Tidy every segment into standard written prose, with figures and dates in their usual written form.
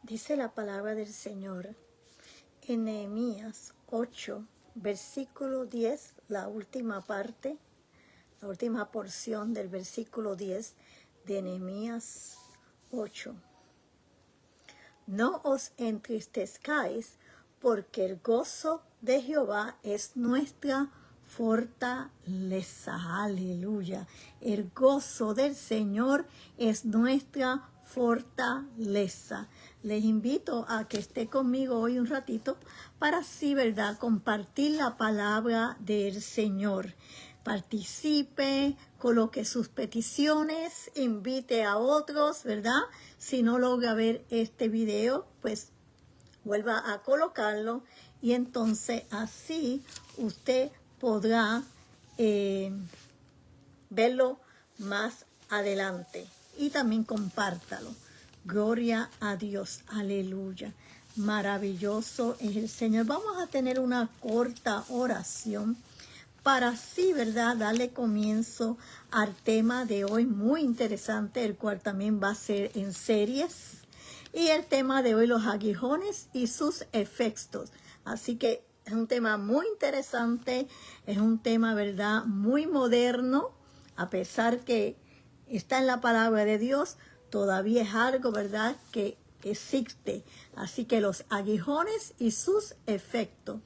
Dice la palabra del Señor en Nehemías 8, versículo 10, la última parte, la última porción del versículo 10 de Nehemías 8. No os entristezcáis, porque el gozo de Jehová es nuestra fortaleza. Aleluya. El gozo del Señor es nuestra fortaleza. Les invito a que esté conmigo hoy un ratito para así, ¿verdad?, compartir la palabra del Señor. Participe, coloque sus peticiones, invite a otros, ¿verdad? Si no logra ver este video, pues vuelva a colocarlo y entonces así usted podrá verlo más adelante. Y también compártalo. Gloria a Dios. Aleluya. Maravilloso es el Señor. Vamos a tener una corta oración para así, ¿verdad?, darle comienzo al tema de hoy muy interesante, el cual también va a ser en series. Y el tema de hoy, los aguijones y sus efectos. Así que es un tema muy interesante, es un tema, ¿verdad?, muy moderno, a pesar que está en la palabra de Dios, todavía es algo, ¿verdad?, que existe. Así que los aguijones y sus efectos.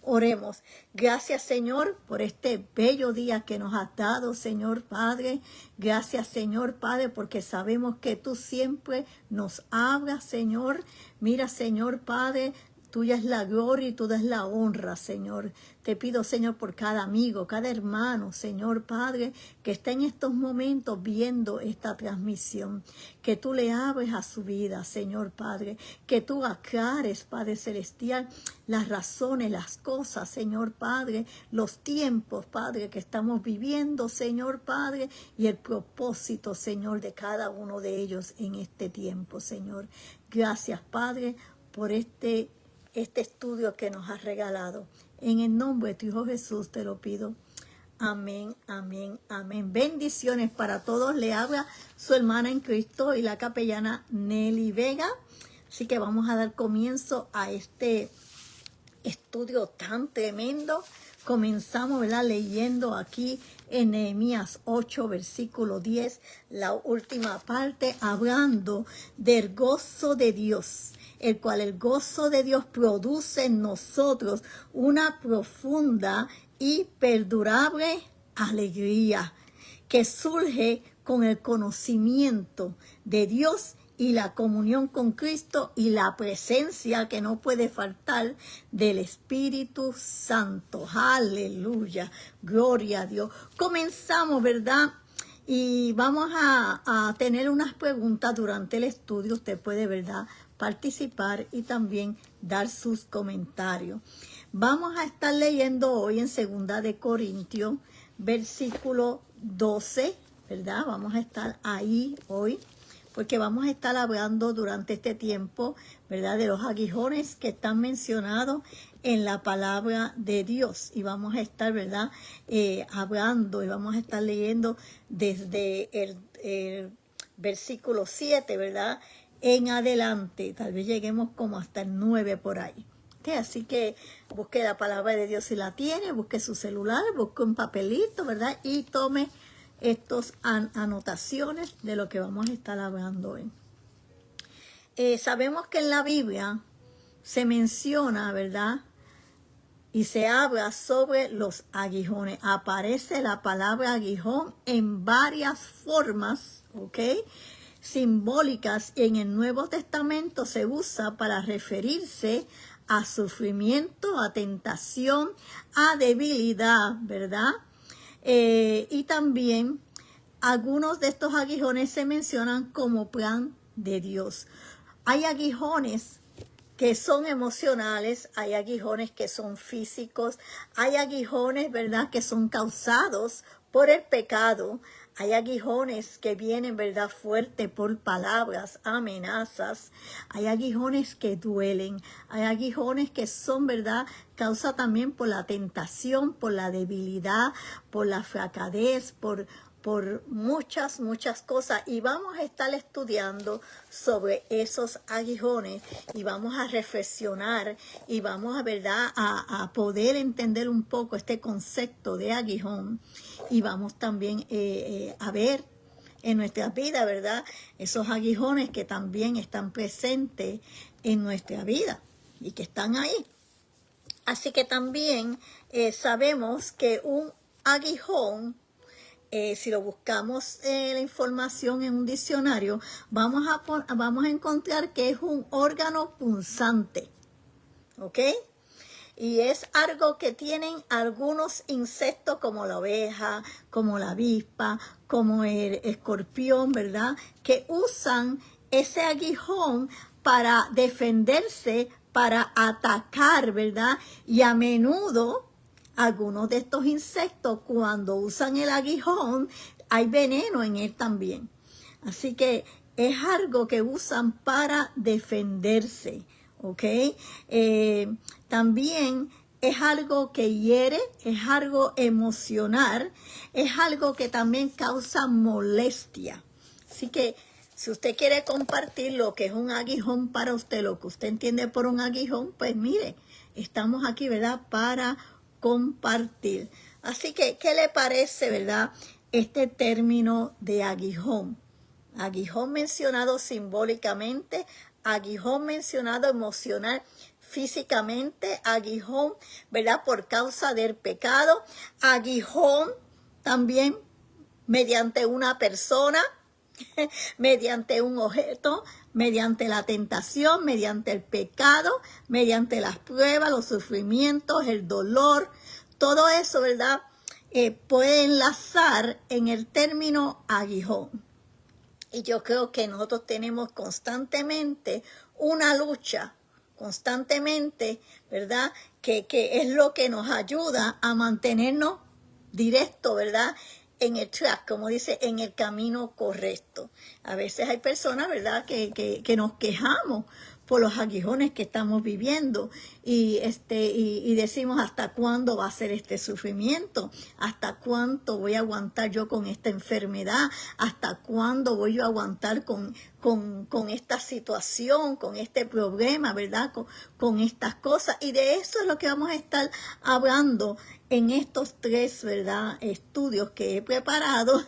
Oremos. Gracias, Señor, por este bello día que nos has dado, Señor Padre. Gracias, Señor Padre, porque sabemos que tú siempre nos hablas, Señor. Mira, Señor Padre, tuya es la gloria y tuya es la honra, Señor. Te pido, Señor, por cada amigo, cada hermano, Señor Padre, que está en estos momentos viendo esta transmisión. Que tú le hables a su vida, Señor Padre. Que tú aclares, Padre Celestial, las razones, las cosas, Señor Padre, los tiempos, Padre, que estamos viviendo, Señor Padre, y el propósito, Señor, de cada uno de ellos en este tiempo, Señor. Gracias, Padre, por este estudio que nos has regalado. En el nombre de tu Hijo Jesús te lo pido. Amén, amén, amén. Bendiciones para todos. Le habla su hermana en Cristo y la capellana Nelly Vega. Así que vamos a dar comienzo a este estudio tan tremendo. Comenzamos, ¿verdad?, leyendo aquí en Nehemías 8, versículo 10, la última parte, hablando del gozo de Dios, el cual el gozo de Dios produce en nosotros una profunda y perdurable alegría que surge con el conocimiento de Dios y la comunión con Cristo y la presencia que no puede faltar del Espíritu Santo. Aleluya, gloria a Dios. Comenzamos, ¿verdad? Y vamos a tener unas preguntas durante el estudio. Usted puede, ¿verdad?, participar y también dar sus comentarios. Vamos a estar leyendo hoy en 2 de Corintios, versículo 12, ¿verdad? Vamos a estar ahí hoy, porque vamos a estar hablando durante este tiempo, ¿verdad?, de los aguijones que están mencionados en la palabra de Dios. Y vamos a estar, ¿verdad?, hablando y vamos a estar leyendo desde el versículo 7, ¿verdad?, en adelante. Tal vez lleguemos como hasta el 9 por ahí. ¿Okay? Así que busque la palabra de Dios si la tiene, busque su celular, busque un papelito, ¿verdad?, y tome estas anotaciones de lo que vamos a estar hablando hoy. Sabemos que en la Biblia se menciona, ¿verdad?, y se habla sobre los aguijones. Aparece la palabra aguijón en varias formas, ¿ok?, simbólicas. En el Nuevo Testamento se usa para referirse a sufrimiento, a tentación, a debilidad, ¿verdad? Y también algunos de estos aguijones se mencionan como plan de Dios. Hay aguijones que son emocionales, hay aguijones que son físicos, hay aguijones, ¿verdad?, que son causados por el pecado. Hay aguijones que vienen, ¿verdad?, fuerte por palabras, amenazas. Hay aguijones que duelen. Hay aguijones que son, ¿verdad?, causa también por la tentación, por la debilidad, por la flacadez, por muchas cosas. Y vamos a estar estudiando sobre esos aguijones y vamos a reflexionar y vamos ¿verdad? A poder entender un poco este concepto de aguijón y vamos también a ver en nuestra vida, ¿verdad? Esos aguijones que también están presentes en nuestra vida y que están ahí. Así que también sabemos que un aguijón, si lo buscamos la información en un diccionario, vamos a encontrar que es un órgano punzante, ¿ok? Y es algo que tienen algunos insectos como la oveja, como la avispa, como el escorpión, ¿verdad? Que usan ese aguijón para defenderse, para atacar, ¿verdad? Y a menudo algunos de estos insectos cuando usan el aguijón hay veneno en él también. Así que es algo que usan para defenderse. ¿Ok? También es algo que hiere, es algo emocional, es algo que también causa molestia. Así que si usted quiere compartir lo que es un aguijón para usted, lo que usted entiende por un aguijón, pues mire, estamos aquí, ¿verdad? Para compartir. Así que, ¿qué le parece, verdad? Este término de aguijón. Aguijón mencionado simbólicamente, aguijón mencionado emocional, físicamente, aguijón, ¿verdad? Por causa del pecado, aguijón también mediante una persona, mediante un objeto, mediante la tentación, mediante el pecado, mediante las pruebas, los sufrimientos, el dolor, todo eso, ¿verdad? Puede enlazar en el término aguijón. Y yo creo que nosotros tenemos constantemente una lucha, constantemente, ¿verdad? Que es lo que nos ayuda a mantenernos directo, ¿verdad? En el track, como dice, en el camino correcto. A veces hay personas, ¿verdad? Que nos quejamos por los aguijones que estamos viviendo y decimos hasta cuándo va a ser este sufrimiento, hasta cuánto voy a aguantar yo con esta enfermedad, hasta cuándo voy yo a aguantar con esta situación, con este problema, ¿verdad? Con estas cosas. Y de eso es lo que vamos a estar hablando en estos 3, ¿verdad? Estudios que he preparado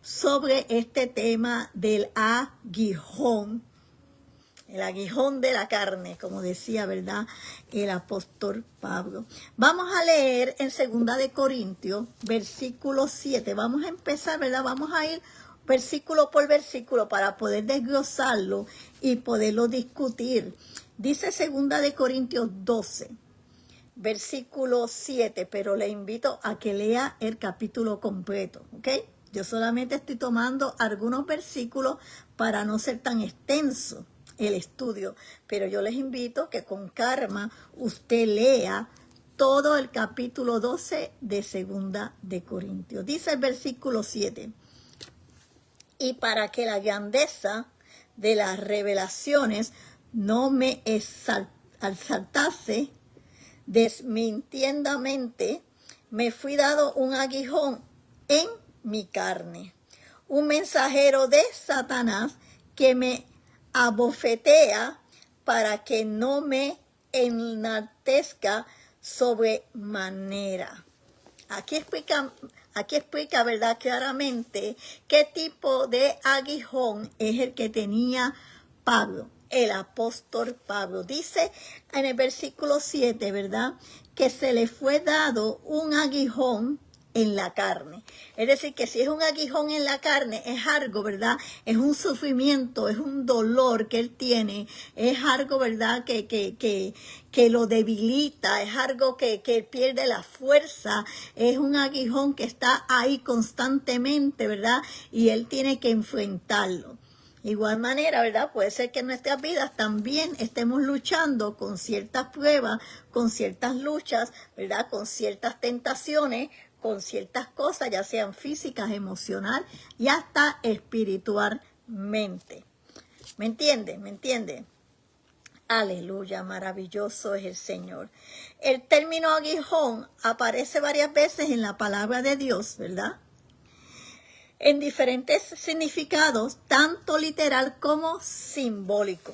sobre este tema del aguijón. El aguijón de la carne, como decía, ¿verdad? El apóstol Pablo. Vamos a leer en 2 de Corintios, versículo 7. Vamos a empezar, ¿verdad? Vamos a ir versículo por versículo para poder desglosarlo y poderlo discutir. Dice 2 de Corintios 12, versículo 7, pero le invito a que lea el capítulo completo, ¿ok? Yo solamente estoy tomando algunos versículos para no ser tan extenso el estudio, pero yo les invito que con calma usted lea todo el capítulo 12 de 2 de Corintios. Dice el versículo 7, y para que la grandeza de las revelaciones no me exaltase desmintiendamente, me fui dado un aguijón en mi carne, un mensajero de Satanás que me abofetea para que no me enaltezca sobremanera. Aquí explica, ¿verdad? Claramente qué tipo de aguijón es el que tenía Pablo, el apóstol Pablo. Dice en el versículo 7, ¿verdad? Que se le fue dado un aguijón en la carne. Es decir, que si es un aguijón en la carne, es algo, ¿verdad? Es un sufrimiento, es un dolor que él tiene, es algo, ¿verdad? Que lo debilita, es algo que él pierde la fuerza, es un aguijón que está ahí constantemente, ¿verdad? Y él tiene que enfrentarlo. Igual manera, ¿verdad? Puede ser que en nuestras vidas también estemos luchando con ciertas pruebas, con ciertas luchas, ¿verdad? Con ciertas tentaciones, con ciertas cosas, ya sean físicas, emocional y hasta espiritualmente. ¿Me entienden? ¿Me entienden? Aleluya, maravilloso es el Señor. El término aguijón aparece varias veces en la palabra de Dios, ¿verdad? En diferentes significados, tanto literal como simbólico.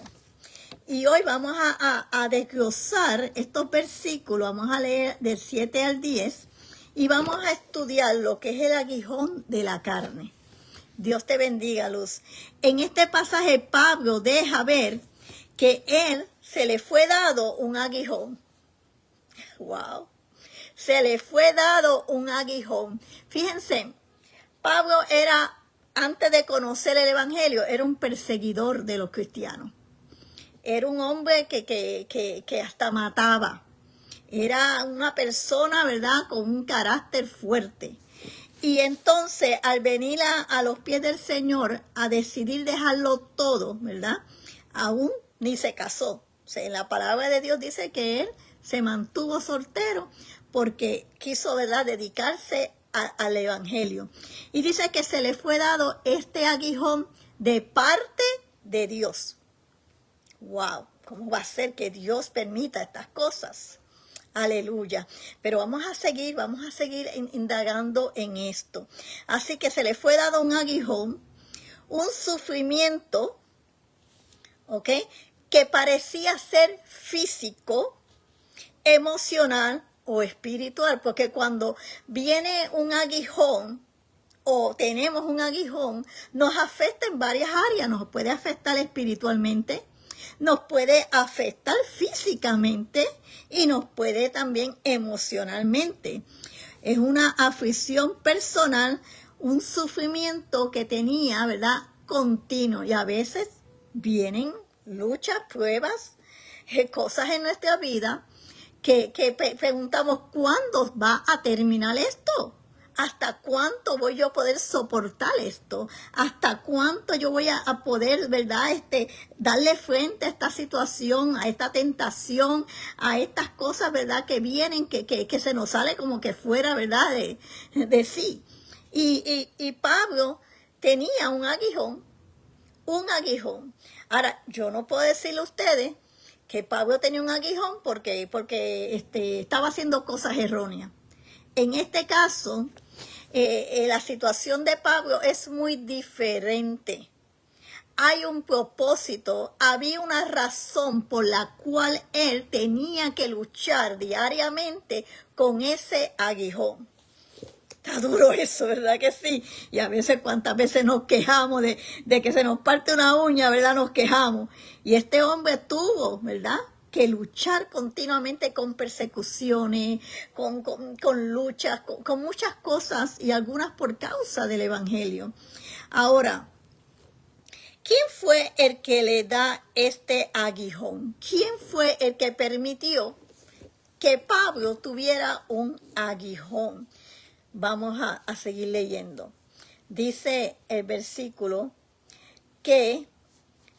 Y hoy vamos a desglosar estos versículos, vamos a leer del 7 al 10 y vamos a estudiar lo que es el aguijón de la carne. Dios te bendiga, Luz. En este pasaje Pablo deja ver que él se le fue dado un aguijón. Wow. Se le fue dado un aguijón. Fíjense, Pablo era, antes de conocer el evangelio, era un perseguidor de los cristianos. Era un hombre que hasta mataba. Era una persona, ¿verdad?, con un carácter fuerte. Y entonces, al venir a los pies del Señor, a decidir dejarlo todo, ¿verdad?, aún ni se casó. O sea, en la palabra de Dios dice que él se mantuvo soltero porque quiso, ¿verdad?, dedicarse al evangelio. Y dice que se le fue dado este aguijón de parte de Dios. Wow, ¿cómo va a ser que Dios permita estas cosas? Aleluya. Pero vamos a seguir indagando en esto. Así que se le fue dado un aguijón, un sufrimiento, ¿ok?, que parecía ser físico, emocional o espiritual, porque cuando viene un aguijón o tenemos un aguijón, nos afecta en varias áreas. Nos puede afectar espiritualmente, nos puede afectar físicamente y nos puede también emocionalmente. Es una aflicción personal, un sufrimiento que tenía, ¿verdad?, continuo. Y a veces vienen luchas, pruebas, cosas en nuestra vida que preguntamos, ¿cuándo va a terminar esto? ¿Hasta cuánto voy yo a poder soportar esto? ¿Hasta cuánto yo voy a poder, ¿verdad?, darle frente a esta situación, a esta tentación, a estas cosas, ¿verdad?, que vienen, que se nos sale como que fuera, ¿verdad?, de sí. Y Pablo tenía un aguijón. Ahora, yo no puedo decirle a ustedes que Pablo tenía un aguijón porque estaba haciendo cosas erróneas. En este caso, la situación de Pablo es muy diferente. Hay un propósito, había una razón por la cual él tenía que luchar diariamente con ese aguijón. Está duro eso, ¿verdad que sí? Y a veces, cuántas veces nos quejamos de que se nos parte una uña, ¿verdad? Nos quejamos. Y este hombre tuvo, ¿verdad?, que luchar continuamente con persecuciones, con luchas, con muchas cosas, y algunas por causa del evangelio. Ahora, ¿quién fue el que le da este aguijón? ¿Quién fue el que permitió que Pablo tuviera un aguijón? Vamos a seguir leyendo. Dice el versículo que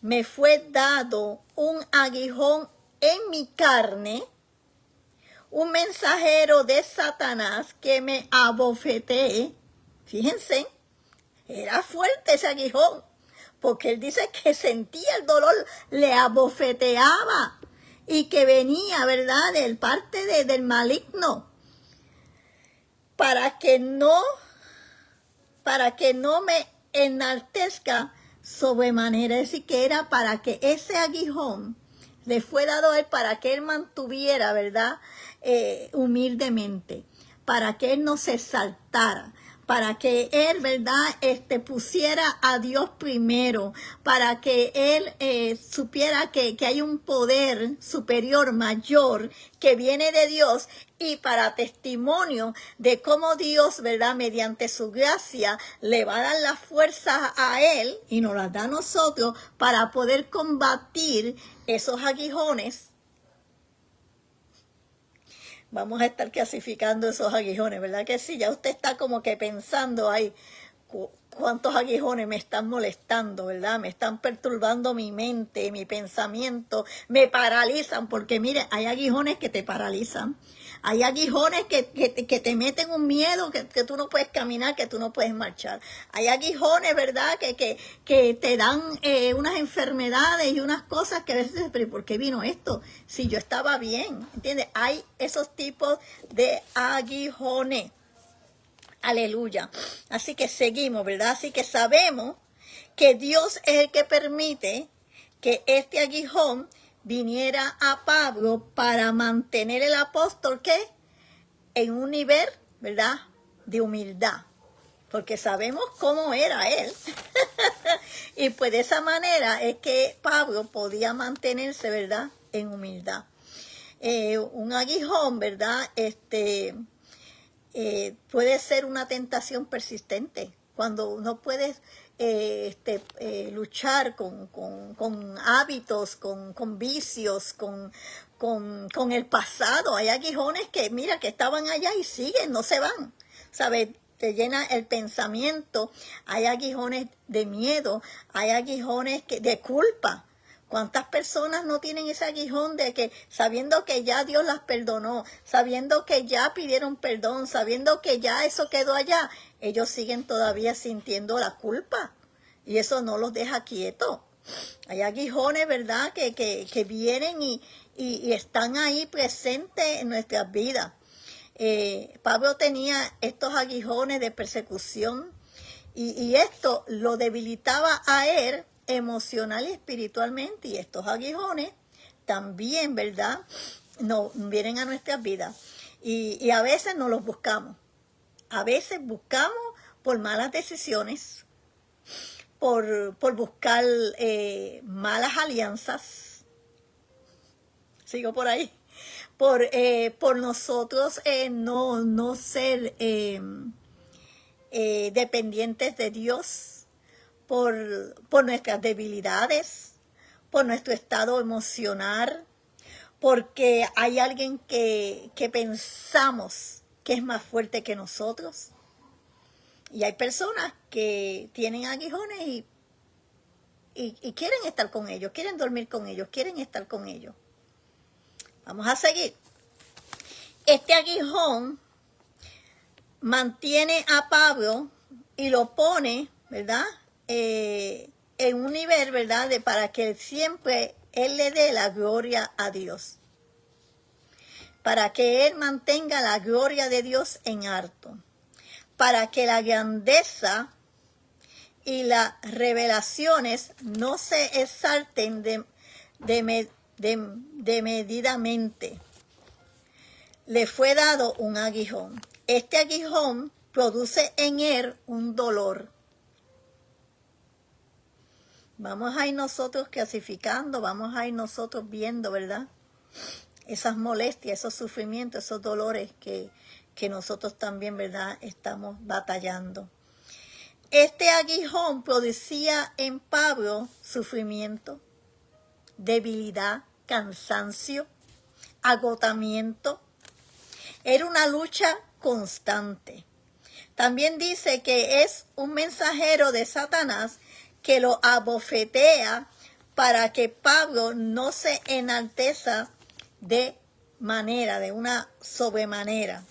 me fue dado un aguijón en mi carne, un mensajero de Satanás que me abofeteé. Fíjense, era fuerte ese aguijón, porque él dice que sentía el dolor, le abofeteaba y que venía, ¿verdad?, del parte del maligno, para que no me enaltezca sobremanera. Es decir, que era para que ese aguijón le fue dado a él para que él mantuviera, ¿verdad?, humildemente, para que él no se exaltara, para que él, ¿verdad?, pusiera a Dios primero, para que él supiera que hay un poder superior, mayor, que viene de Dios, y para testimonio de cómo Dios, ¿verdad?, mediante su gracia, le va a dar las fuerzas a él, y nos las da a nosotros, para poder combatir esos aguijones. Vamos a estar clasificando esos aguijones, ¿verdad que sí? Ya usted está como que pensando ahí, cuántos aguijones me están molestando, ¿verdad? Me están perturbando mi mente, mi pensamiento, me paralizan, porque mire, hay aguijones que te paralizan. Hay aguijones que te meten un miedo, que tú no puedes caminar, que tú no puedes marchar. Hay aguijones, ¿verdad? Que te dan unas enfermedades y unas cosas que a veces, pero ¿por qué vino esto? Si yo estaba bien, ¿entiendes? Hay esos tipos de aguijones. Aleluya. Así que seguimos, ¿verdad? Así que sabemos que Dios es el que permite que este aguijón viniera a Pablo para mantener el apóstol, ¿qué? En un nivel, ¿verdad? De humildad. Porque sabemos cómo era él. Y pues de esa manera es que Pablo podía mantenerse, ¿verdad? En humildad. Un aguijón, ¿verdad? Puede ser una tentación persistente cuando no puedes luchar con hábitos, con vicios, con el pasado. Hay aguijones que, mira, que estaban allá y siguen, no se van, ¿sabes? Te llena el pensamiento. Hay aguijones de miedo, hay aguijones de culpa. ¿Cuántas personas no tienen ese aguijón de que sabiendo que ya Dios las perdonó, sabiendo que ya pidieron perdón, sabiendo que ya eso quedó allá, ellos siguen todavía sintiendo la culpa y eso no los deja quietos? Hay aguijones, ¿verdad?, que vienen y están ahí presentes en nuestras vidas. Pablo tenía estos aguijones de persecución y esto lo debilitaba a él emocional y espiritualmente, y estos aguijones también, ¿verdad?, no vienen a nuestras vidas y a veces no los buscamos. A veces buscamos por malas decisiones, por buscar malas alianzas. Sigo por ahí. Por nosotros no ser dependientes de Dios, por nuestras debilidades, por nuestro estado emocional, porque hay alguien que pensamos que es más fuerte que nosotros. Y hay personas que tienen aguijones y quieren estar con ellos, quieren dormir con ellos, quieren estar con ellos. Vamos a seguir. Este aguijón mantiene a Pablo y lo pone, ¿verdad?, en un nivel, ¿verdad?, para que siempre él le dé la gloria a Dios. Para que él mantenga la gloria de Dios en alto. Para que la grandeza y las revelaciones no se exalten medidamente. Le fue dado un aguijón. Este aguijón produce en él un dolor. Vamos a ir nosotros clasificando, vamos a ir nosotros viendo, ¿verdad?, esas molestias, esos sufrimientos, esos dolores que nosotros también, ¿verdad?, estamos batallando. Este aguijón producía en Pablo sufrimiento, debilidad, cansancio, agotamiento. Era una lucha constante. También dice que es un mensajero de Satanás que lo abofetea para que Pablo no se enalteza de una sobremanera.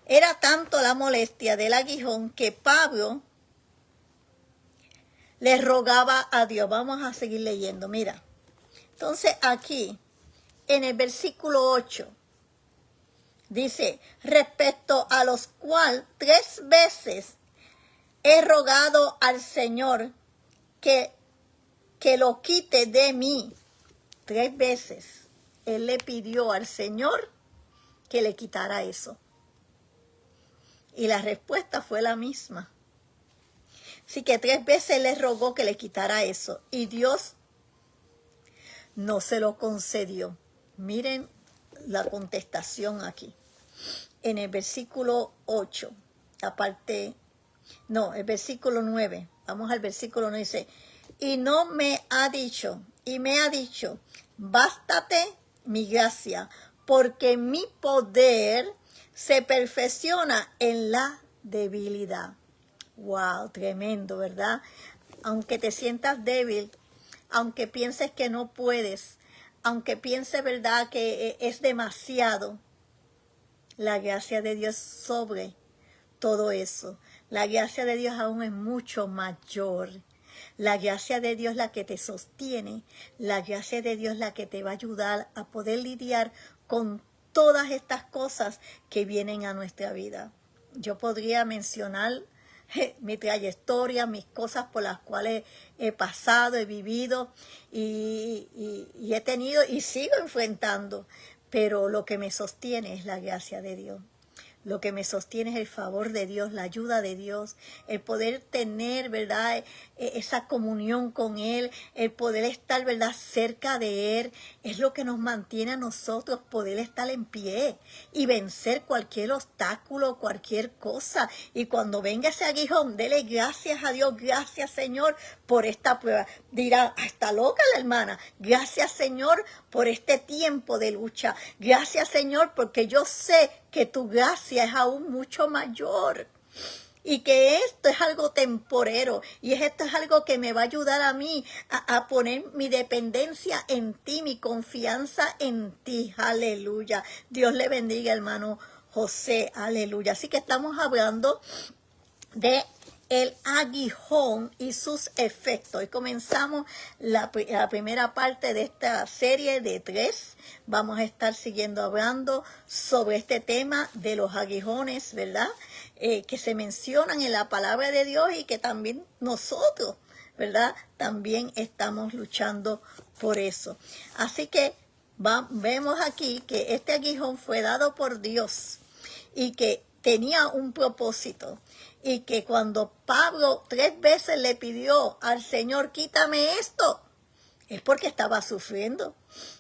Era tanto la molestia del aguijón que Pablo le rogaba a Dios. Vamos a seguir leyendo, mira. Entonces aquí, en el versículo 8, dice, respecto a los cuales 3 veces he rogado al Señor que lo quite de mí. 3 veces él le pidió al Señor que le quitara eso. Y la respuesta fue la misma. Así que 3 veces le rogó que le quitara eso. Y Dios no se lo concedió. Miren la contestación aquí. En el versículo 8, el versículo 9. Vamos al versículo 9, dice, y me ha dicho, bástate mi gracia, porque mi poder se perfecciona en la debilidad. Wow, tremendo, ¿verdad? Aunque te sientas débil, aunque pienses que no puedes, aunque pienses, ¿verdad?, que es demasiado, la gracia de Dios sobre todo eso. La gracia de Dios aún es mucho mayor. La gracia de Dios es la que te sostiene. La gracia de Dios es la que te va a ayudar a poder lidiar con todas estas cosas que vienen a nuestra vida. Yo podría mencionar mi trayectoria, mis cosas por las cuales he pasado, he vivido y he tenido y sigo enfrentando, pero lo que me sostiene es la gracia de Dios. Lo que me sostiene es el favor de Dios, la ayuda de Dios, el poder tener, ¿verdad?, esa comunión con Él, el poder estar, ¿verdad?, cerca de Él, es lo que nos mantiene a nosotros poder estar en pie y vencer cualquier obstáculo, cualquier cosa. Y cuando venga ese aguijón, dele gracias a Dios, gracias Señor por esta prueba. Dirá, está loca la hermana, gracias Señor por este tiempo de lucha, gracias Señor porque yo sé que tu gracia es aún mucho mayor y que esto es algo temporero y esto es algo que me va a ayudar a mí a poner mi dependencia en ti, mi confianza en ti, aleluya. Dios le bendiga, hermano José, aleluya. Así que estamos hablando de el aguijón y sus efectos. Y comenzamos la primera parte de esta serie de 3. Vamos a estar siguiendo hablando sobre este tema de los aguijones, ¿verdad? Que se mencionan en la palabra de Dios y que también nosotros, ¿verdad?, también estamos luchando por eso. Así que vemos aquí que este aguijón fue dado por Dios y que tenía un propósito. Y que cuando Pablo 3 veces le pidió al Señor, quítame esto, es porque estaba sufriendo,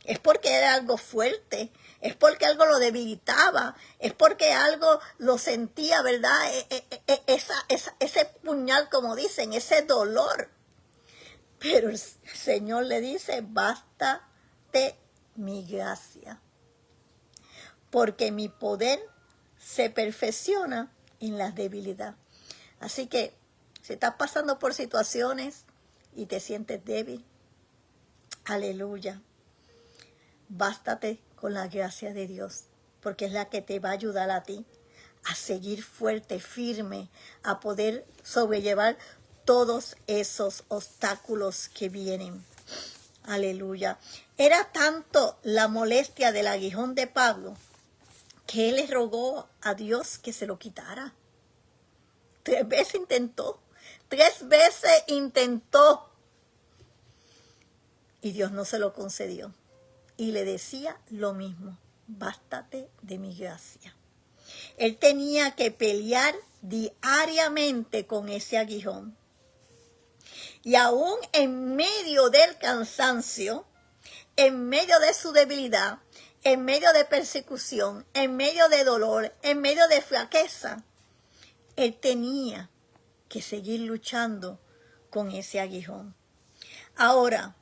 es porque era algo fuerte, es porque algo lo debilitaba, es porque algo lo sentía, ¿verdad? Ese puñal, como dicen, ese dolor. Pero el Señor le dice, bástate mi gracia, porque mi poder se perfecciona en la debilidad. Así que si estás pasando por situaciones y te sientes débil, aleluya, bástate con la gracia de Dios, porque es la que te va a ayudar a ti a seguir fuerte, firme, a poder sobrellevar todos esos obstáculos que vienen. Aleluya. Era tanto la molestia del aguijón de Pablo que él le rogó a Dios que se lo quitara. 3 veces intentó. 3 veces intentó. Y Dios no se lo concedió. Y le decía lo mismo. Bástate de mi gracia. Él tenía que pelear diariamente con ese aguijón. Y aún en medio del cansancio, en medio de su debilidad, en medio de persecución, en medio de dolor, en medio de flaqueza, él tenía que seguir luchando con ese aguijón. Ahora,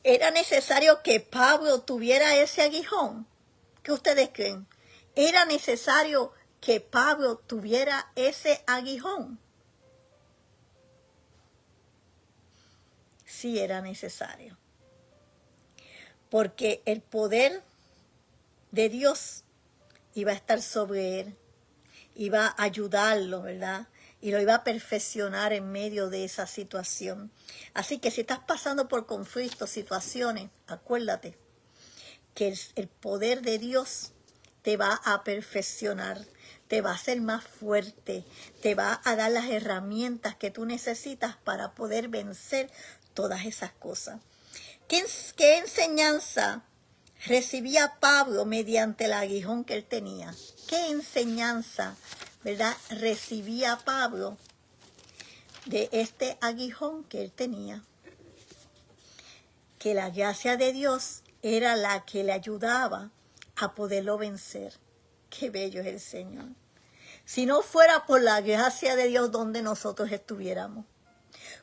¿era necesario que Pablo tuviera ese aguijón? ¿Qué ustedes creen? ¿Era necesario que Pablo tuviera ese aguijón? Sí era necesario. Porque el poder de Dios iba a estar sobre él. Iba a ayudarlo, ¿verdad? Y lo iba a perfeccionar en medio de esa situación. Así que si estás pasando por conflictos, situaciones, acuérdate que el poder de Dios te va a perfeccionar, te va a hacer más fuerte, te va a dar las herramientas que tú necesitas para poder vencer todas esas cosas. ¿Qué enseñanza recibía Pablo mediante el aguijón que él tenía? ¿Qué enseñanza, verdad, recibía Pablo de este aguijón que él tenía? Que la gracia de Dios era la que le ayudaba a poderlo vencer. Qué bello es el Señor. Si no fuera por la gracia de Dios, ¿dónde nosotros estuviéramos?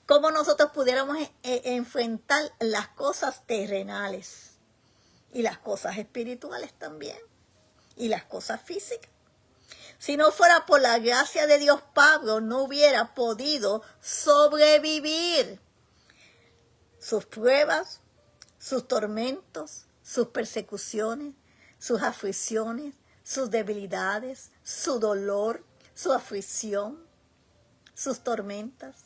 ¿Cómo nosotros pudiéramos enfrentar las cosas terrenales y las cosas espirituales también? Y las cosas físicas. Si no fuera por la gracia de Dios, Pablo no hubiera podido sobrevivir sus pruebas, sus tormentos, sus persecuciones, sus aflicciones, sus debilidades, su dolor, su aflicción, sus tormentas.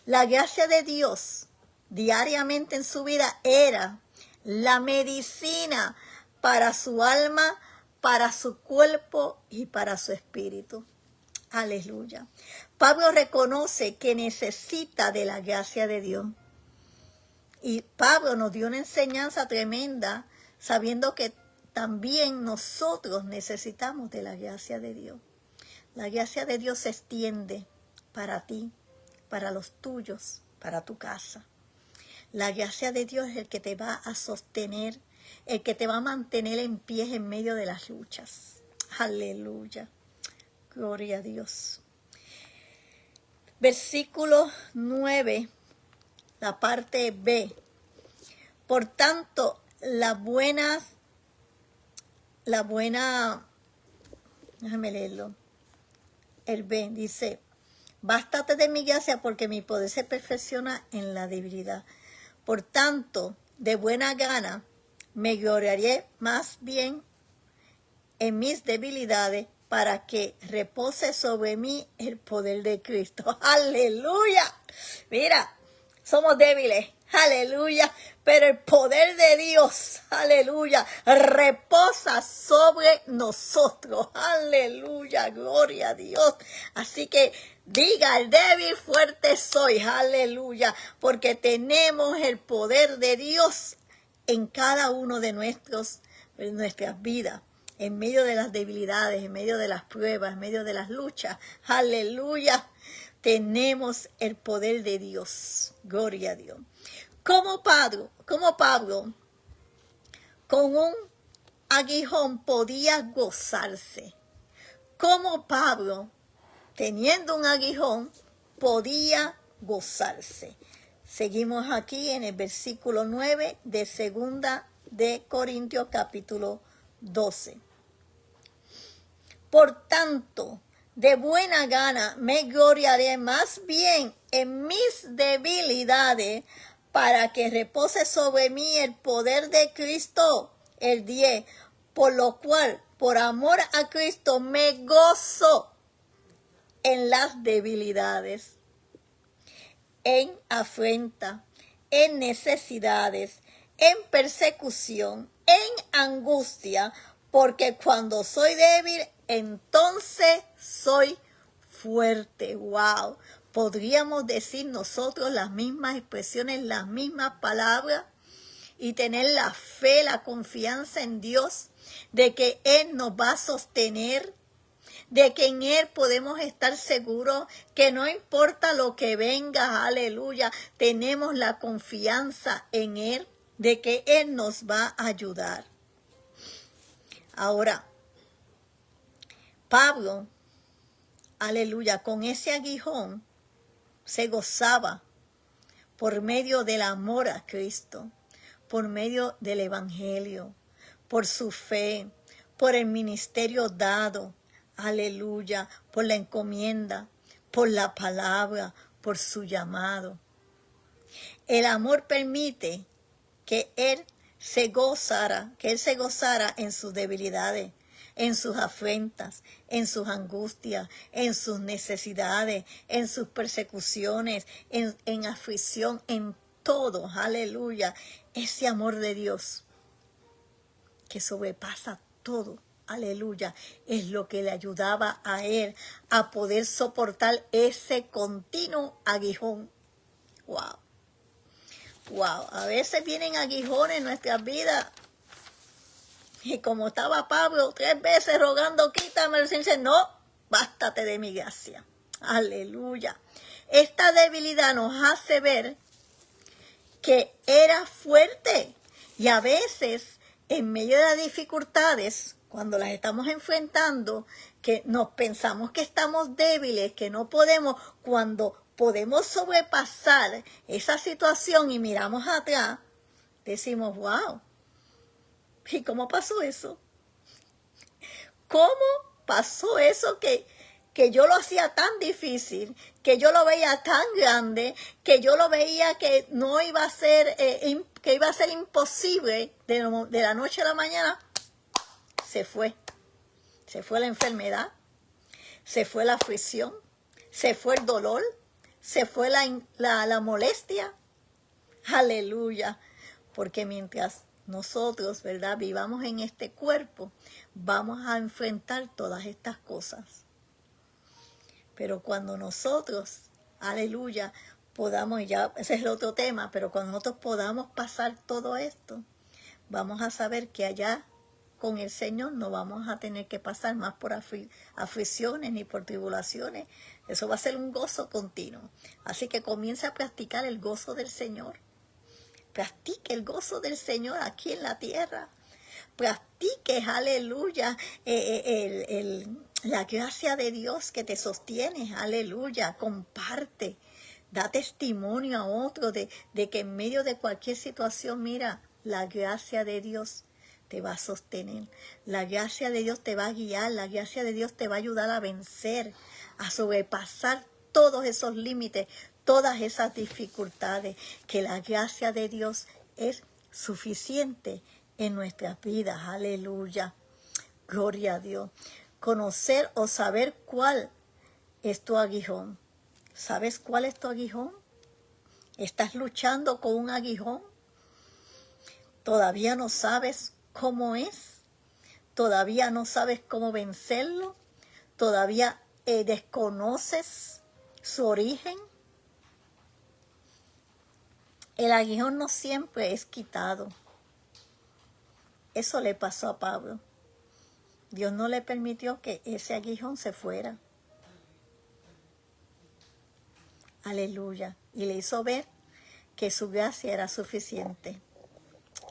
La gracia de Dios diariamente en su vida era la medicina para su alma, para su cuerpo y para su espíritu. Aleluya. Pablo reconoce que necesita de la gracia de Dios. Y Pablo nos dio una enseñanza tremenda, sabiendo que también nosotros necesitamos de la gracia de Dios. La gracia de Dios se extiende para ti, para los tuyos, para tu casa. La gracia de Dios es el que te va a sostener, el que te va a mantener en pie en medio de las luchas. Aleluya. Gloria a Dios. Versículo 9, la parte B. Por tanto, déjame leerlo. El B dice, bástate de mi gracia porque mi poder se perfecciona en la debilidad. Por tanto, de buena gana me gloriaré más bien en mis debilidades para que repose sobre mí el poder de Cristo. ¡Aleluya! Mira, somos débiles. ¡Aleluya! Pero el poder de Dios, ¡aleluya!, reposa sobre nosotros. ¡Aleluya! ¡Gloria a Dios! Así que diga, el débil fuerte soy. ¡Aleluya! Porque tenemos el poder de Dios en cada uno de nuestras vidas. En medio de las debilidades, en medio de las pruebas, en medio de las luchas. ¡Aleluya! Tenemos el poder de Dios. Gloria a Dios. Como Pablo, con un aguijón podía gozarse. Como Pablo, teniendo un aguijón, podía gozarse. Seguimos aquí en el versículo 9 de 2 de Corintios capítulo 12. Por tanto, de buena gana me gloriaré más bien en mis debilidades para que repose sobre mí el poder de Cristo. El 10. Por lo cual, por amor a Cristo, me gozo en las debilidades, en afrenta, en necesidades, en persecución, en angustia, porque cuando soy débil, entonces soy fuerte. ¡Wow! Podríamos decir nosotros las mismas expresiones, las mismas palabras y tener la fe, la confianza en Dios de que Él nos va a sostener, de que en Él podemos estar seguros, que no importa lo que venga, aleluya, tenemos la confianza en Él, de que Él nos va a ayudar. Ahora, Pablo, aleluya, con ese aguijón se gozaba por medio del amor a Cristo, por medio del Evangelio, por su fe, por el ministerio dado, aleluya, por la encomienda, por la palabra, por su llamado. El amor permite que Él se gozara en sus debilidades, en sus afrentas, en sus angustias, en sus necesidades, en sus persecuciones, en aflicción, en todo, aleluya. Ese amor de Dios que sobrepasa todo, aleluya, es lo que le ayudaba a Él a poder soportar ese continuo aguijón. Wow. Wow, a veces vienen aguijones en nuestras vidas. Y como estaba Pablo 3 veces rogando, quítame, el Señor dice, no, bástate de mi gracia. Aleluya. Esta debilidad nos hace ver que era fuerte. Y a veces, en medio de las dificultades, cuando las estamos enfrentando, que nos pensamos que estamos débiles, que no podemos, cuando podemos sobrepasar esa situación y miramos atrás, decimos, wow. ¿Y cómo pasó eso? ¿Cómo pasó eso que yo lo hacía tan difícil, que yo lo veía tan grande, que yo lo veía que no iba a ser, que iba a ser imposible de la noche a la mañana, se fue. Se fue la enfermedad, se fue la aflicción, se fue el dolor, se fue la molestia. Aleluya. Porque mientras nosotros, ¿verdad?, vivamos en este cuerpo, vamos a enfrentar todas estas cosas. Pero cuando nosotros, aleluya, podamos, ya ese es el otro tema, pero cuando nosotros podamos pasar todo esto, vamos a saber que allá con el Señor no vamos a tener que pasar más por aflicciones ni por tribulaciones. Eso va a ser un gozo continuo. Así que comienza a practicar el gozo del Señor. Practique el gozo del Señor aquí en la tierra. Practique, aleluya, la gracia de Dios que te sostiene, aleluya. Comparte, da testimonio a otro de que en medio de cualquier situación, mira, la gracia de Dios te va a sostener. La gracia de Dios te va a guiar. La gracia de Dios te va a ayudar a vencer, a sobrepasar todos esos límites, todas esas dificultades. Que la gracia de Dios es suficiente en nuestras vidas. Aleluya. Gloria a Dios. Conocer o saber cuál es tu aguijón. ¿Sabes cuál es tu aguijón? ¿Estás luchando con un aguijón? ¿Todavía no sabes cómo es? ¿Todavía no sabes cómo vencerlo? ¿Todavía desconoces su origen? El aguijón no siempre es quitado. Eso le pasó a Pablo. Dios no le permitió que ese aguijón se fuera. Aleluya. Y le hizo ver que su gracia era suficiente.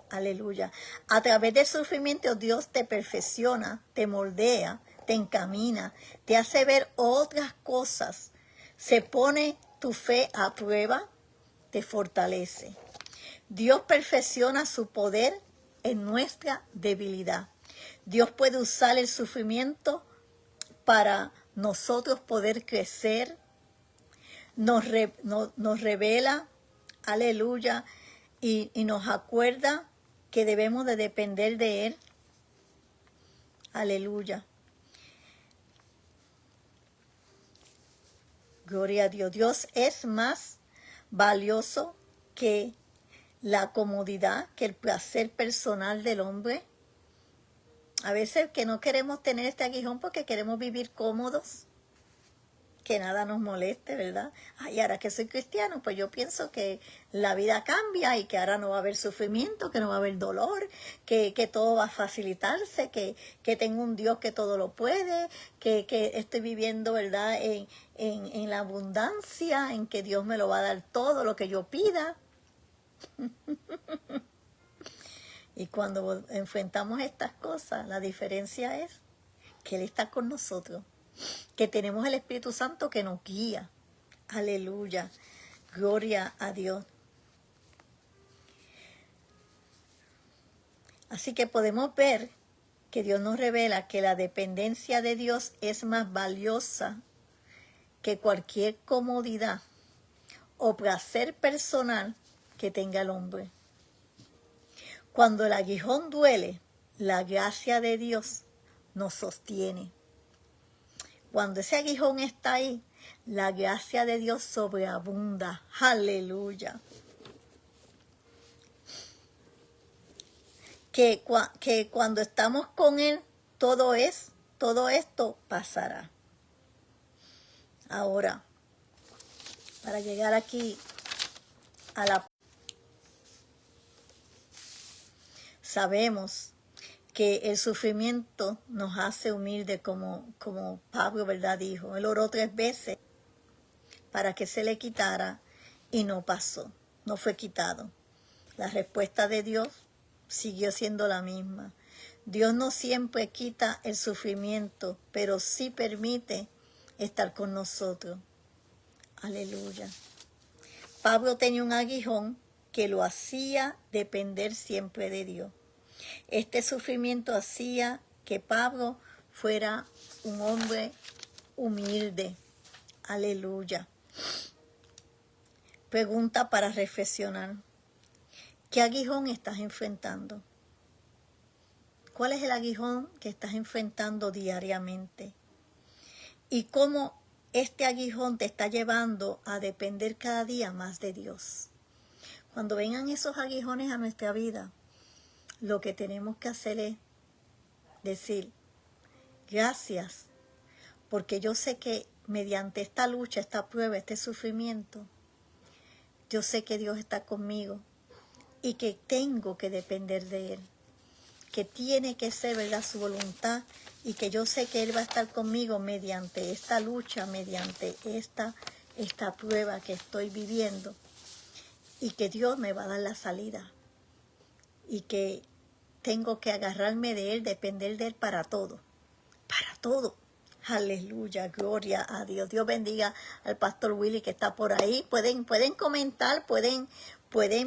Aleluya. A través del sufrimiento Dios te perfecciona, te moldea, te encamina, te hace ver otras cosas. Se pone tu fe a prueba, te fortalece. Dios perfecciona su poder en nuestra debilidad. Dios puede usar el sufrimiento para nosotros poder crecer. Nos revela, aleluya, y nos acuerda que debemos de depender de Él. Aleluya. Gloria a Dios. Dios es más valioso que la comodidad, que el placer personal del hombre. A veces que no queremos tener este aguijón porque queremos vivir cómodos, que nada nos moleste, ¿verdad? Ay, ahora que soy cristiano, pues yo pienso que la vida cambia y que ahora no va a haber sufrimiento, que no va a haber dolor, que todo va a facilitarse, que tengo un Dios que todo lo puede, que estoy viviendo, ¿verdad?, en la abundancia, en que Dios me lo va a dar todo lo que yo pida. Y cuando enfrentamos estas cosas, la diferencia es que Él está con nosotros, que tenemos el Espíritu Santo que nos guía. Aleluya. Gloria a Dios. Así que podemos ver que Dios nos revela que la dependencia de Dios es más valiosa que cualquier comodidad o placer personal que tenga el hombre. Cuando el aguijón duele, la gracia de Dios nos sostiene. Cuando ese aguijón está ahí, la gracia de Dios sobreabunda. Aleluya. Que cuando estamos con Él, todo esto pasará. Ahora, para llegar aquí a la... Sabemos que el sufrimiento nos hace humildes como Pablo, ¿verdad?, dijo. Él oró 3 veces para que se le quitara y no pasó, no fue quitado. La respuesta de Dios siguió siendo la misma. Dios no siempre quita el sufrimiento, pero sí permite estar con nosotros. Aleluya. Pablo tenía un aguijón que lo hacía depender siempre de Dios. Este sufrimiento hacía que Pablo fuera un hombre humilde. Aleluya. Pregunta para reflexionar. ¿Qué aguijón estás enfrentando? ¿Cuál es el aguijón que estás enfrentando diariamente? ¿Y cómo este aguijón te está llevando a depender cada día más de Dios? Cuando vengan esos aguijones a nuestra vida, lo que tenemos que hacer es decir, gracias, porque yo sé que mediante esta lucha, esta prueba, este sufrimiento, yo sé que Dios está conmigo y que tengo que depender de Él, que tiene que ser, ¿verdad?, su voluntad, y que yo sé que Él va a estar conmigo mediante esta lucha, mediante esta prueba que estoy viviendo, y que Dios me va a dar la salida, y que tengo que agarrarme de Él, depender de Él para todo, para todo. Aleluya, gloria a Dios. Dios bendiga al pastor Willy que está por ahí. Pueden comentar, pueden,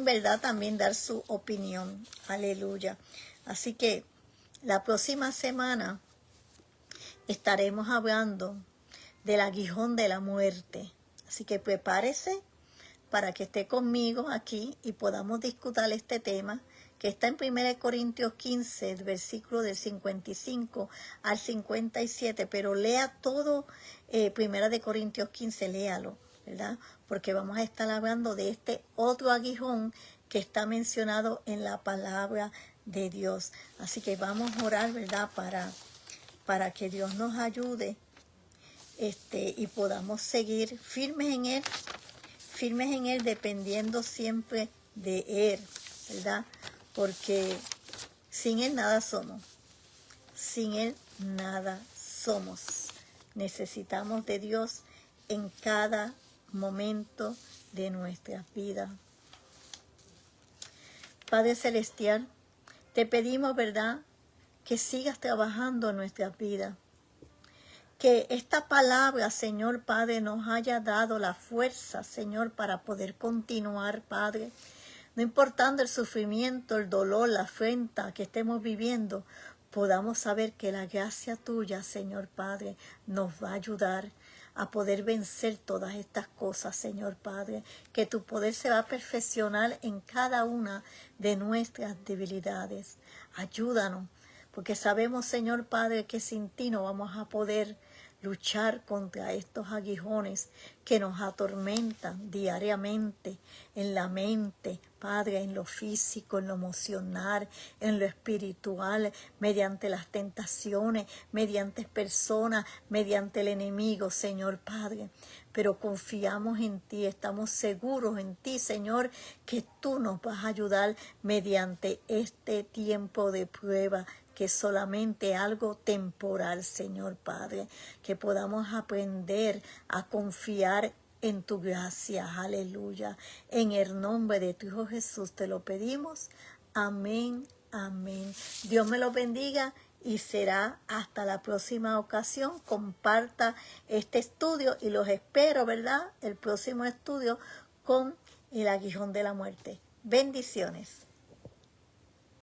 ¿verdad?, también dar su opinión. Aleluya. Así que la próxima semana estaremos hablando del aguijón de la muerte. Así que prepárese para que esté conmigo aquí y podamos discutir este tema, que está en 1 Corintios 15, el versículo del 55 al 57, pero lea todo 1 Corintios 15, léalo, ¿verdad? Porque vamos a estar hablando de este otro aguijón que está mencionado en la palabra de Dios. Así que vamos a orar, ¿verdad?, para que Dios nos ayude y podamos seguir firmes en Él, dependiendo siempre de Él, ¿verdad? Porque sin Él nada somos. Sin Él nada somos. Necesitamos de Dios en cada momento de nuestra vida. Padre Celestial, te pedimos, ¿verdad?, que sigas trabajando en nuestras vidas. Que esta palabra, Señor Padre, nos haya dado la fuerza, Señor, para poder continuar, Padre. No importando el sufrimiento, el dolor, la afrenta que estemos viviendo, podamos saber que la gracia tuya, Señor Padre, nos va a ayudar a poder vencer todas estas cosas, Señor Padre. Que tu poder se va a perfeccionar en cada una de nuestras debilidades. Ayúdanos, porque sabemos, Señor Padre, que sin ti no vamos a poder luchar contra estos aguijones que nos atormentan diariamente en la mente, Padre, en lo físico, en lo emocional, en lo espiritual, mediante las tentaciones, mediante personas, mediante el enemigo, Señor Padre. Pero confiamos en ti, estamos seguros en ti, Señor, que tú nos vas a ayudar mediante este tiempo de prueba, que es solamente algo temporal, Señor Padre, que podamos aprender a confiar en tu gracia, aleluya. En el nombre de tu Hijo Jesús te lo pedimos, amén, amén. Dios me lo bendiga y será hasta la próxima ocasión. Comparta este estudio y los espero, ¿verdad?, el próximo estudio con el aguijón de la muerte. Bendiciones.